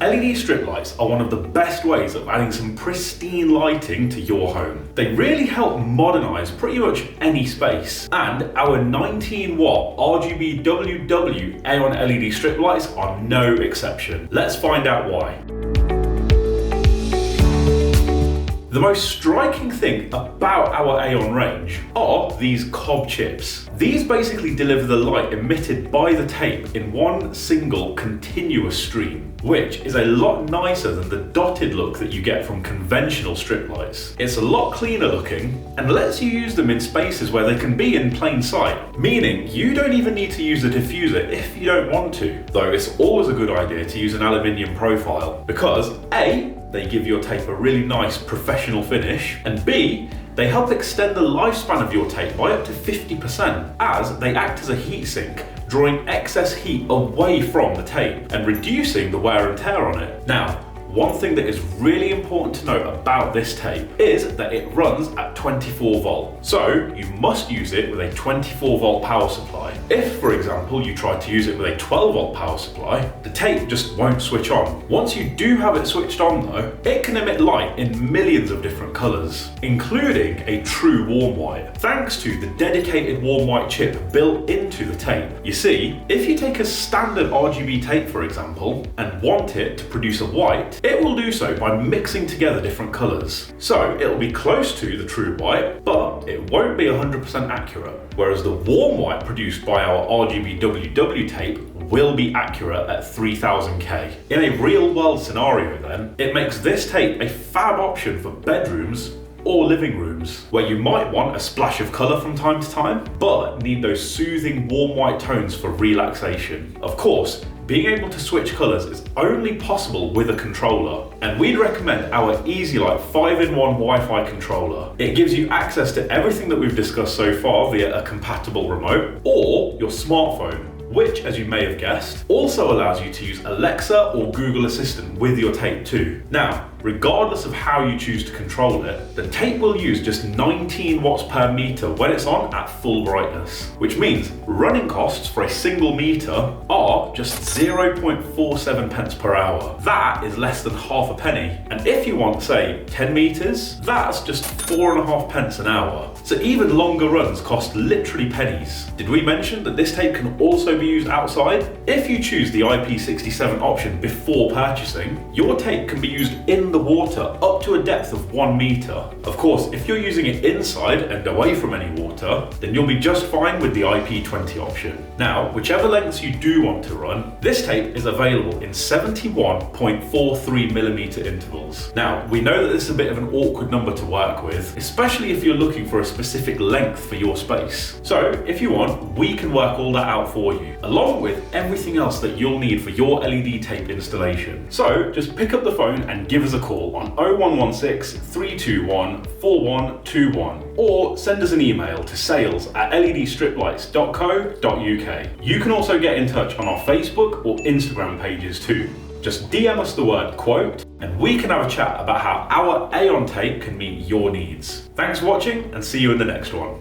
LED strip lights are one of the best ways of adding some pristine lighting to your home. They really help modernize pretty much any space, and our 19-watt RGBWW Aon LED strip lights are no exception. Let's find out why. The most striking thing about our Aon range are these COB chips. These basically deliver the light emitted by the tape in one single continuous stream, which is a lot nicer than the dotted look that you get from conventional strip lights. It's a lot cleaner looking and lets you use them in spaces where they can be in plain sight, meaning you don't even need to use a diffuser if you don't want to. Though it's always a good idea to use an aluminium profile because A, they give your tape a really nice professional finish, and B, they help extend the lifespan of your tape by up to 50% as they act as a heatsink, drawing excess heat away from the tape and reducing the wear and tear on it. Now, one thing that is really important to note about this tape is that it runs at 24 volt. So you must use it with a 24 volt power supply. If, for example, you try to use it with a 12 volt power supply, the tape just won't switch on. Once you do have it switched on though, it can emit light in millions of different colors, including a true warm white, thanks to the dedicated warm white chip built into the tape. You see, if you take a standard RGB tape, for example, and want it to produce a white, it will do so by mixing together different colours. So it'll be close to the true white, but it won't be 100% accurate. Whereas the warm white produced by our RGBWW tape will be accurate at 3000K. In a real world scenario then, it makes this tape a fab option for bedrooms or living rooms, where you might want a splash of colour from time to time, but need those soothing warm white tones for relaxation. Of course, being able to switch colours is only possible with a controller, and we'd recommend our EasyLight 5-in-1 Wi-Fi controller. It gives you access to everything that we've discussed so far via a compatible remote or your smartphone, which, as you may have guessed, also allows you to use Alexa or Google Assistant with your tape too. Now, regardless of how you choose to control it, the tape will use just 19 watts per meter when it's on at full brightness, which means running costs for a single meter are just 0.47 pence per hour. That is less than half a penny. And if you want, say, 10 meters, that's just 4.5 pence an hour. So even longer runs cost literally pennies. Did we mention that this tape can also be used outside? If you choose the IP67 option before purchasing, your tape can be used in the water up to a depth of 1 meter. Of course, if you're using it inside and away from any water, then you'll be just fine with the IP20 option. Now, whichever lengths you do want to run, this tape is available in 71.43mm intervals. Now, we know that this is a bit of an awkward number to work with, especially if you're looking for a specific length for your space. So, if you want, we can work all that out for you, along with everything else that you'll need for your LED tape installation. So, just pick up the phone and give us a call on 0116 321 4121 or send us an email to sales@ledstriplights.co.uk. You can also get in touch on our Facebook or Instagram pages too. Just DM us the word quote and we can have a chat about how our Aon tape can meet your needs. Thanks for watching and see you in the next one.